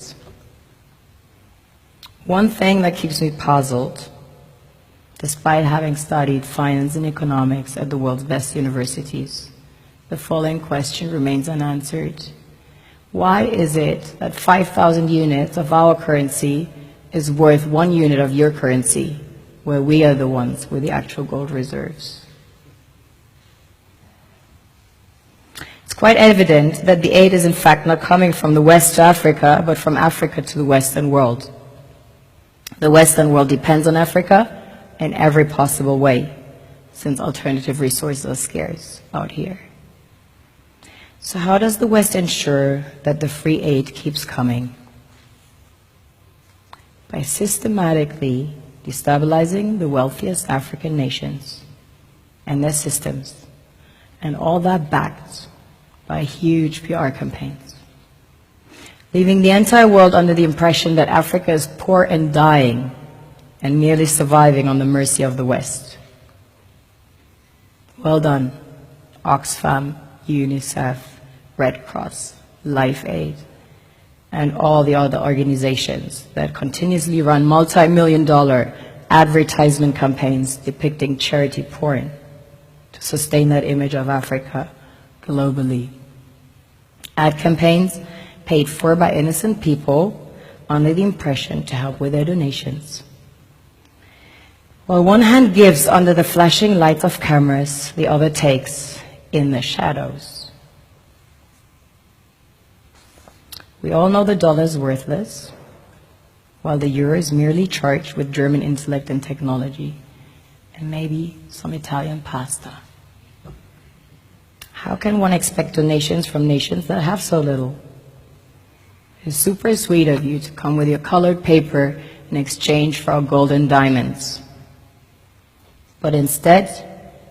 reports. One thing that keeps me puzzled, despite having studied finance and economics at the world's best universities, the following question remains unanswered. Why is it that 5,000 units of our currency is worth 1 unit of your currency, where we are the ones with the actual gold reserves? It's quite evident that the aid is in fact not coming from the West to Africa, but from Africa to the Western world. The Western world depends on Africa in every possible way, since alternative resources are scarce out here. So how does the West ensure that the free aid keeps coming? By systematically destabilizing the wealthiest African nations and their systems, and all that backed by huge PR campaigns, leaving the entire world under the impression that Africa is poor and dying and merely surviving on the mercy of the West. Well done, Oxfam, UNICEF, Red Cross, Life Aid, and all the other organizations that continuously run multi-million-dollar advertisement campaigns depicting charity porn to sustain that image of Africa globally. Ad campaigns paid for by innocent people under the impression to help with their donations. While one hand gives under the flashing lights of cameras, the other takes in the shadows. We all know the dollar is worthless, while the euro is merely charged with German intellect and technology, and maybe some Italian pasta. How can one expect donations from nations that have so little? It's super sweet of you to come with your colored paper in exchange for our gold and diamonds. But instead,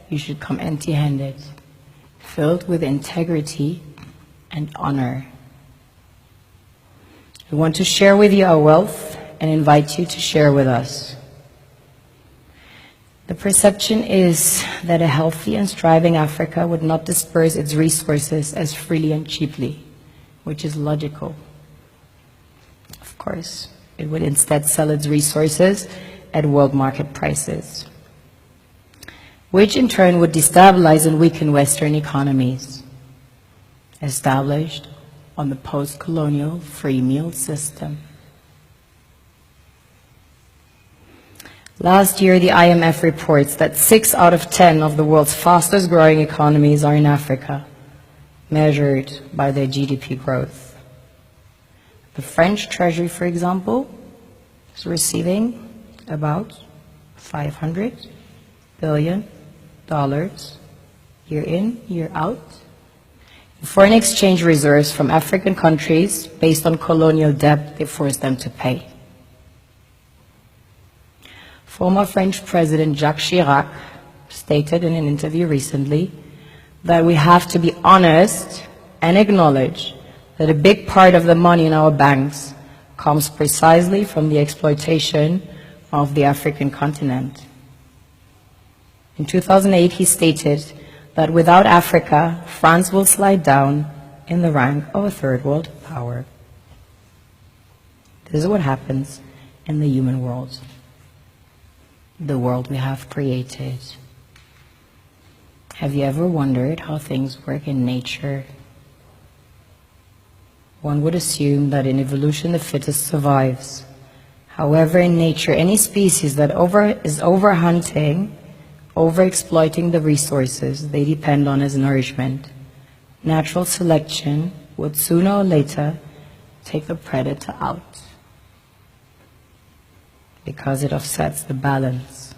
you should come empty-handed, filled with integrity and honor. We want to share with you our wealth and invite you to share with us. The perception is that a healthy and thriving Africa would not disperse its resources as freely and cheaply, which is logical. Of course, it would instead sell its resources at world market prices, which in turn would destabilize and weaken Western economies, established on the post-colonial free meal system. Last year, the IMF reports that 6 out of 10 of the world's fastest growing economies are in Africa, measured by their GDP growth. The French Treasury, for example, is receiving about $500 billion year in, year out, foreign exchange reserves from African countries based on colonial debt they forced them to pay. Former French President Jacques Chirac stated in an interview recently that we have to be honest and acknowledge that a big part of the money in our banks comes precisely from the exploitation of the African continent. In 2008, he stated that without Africa, France will slide down in the rank of a third world power. This is what happens in the human world, the world we have created. Have you ever wondered how things work in nature? One would assume that in evolution the fittest survives. However, in nature, any species that is overhunting, overexploiting the resources they depend on as nourishment, natural selection would sooner or later take the predator out, because it offsets the balance.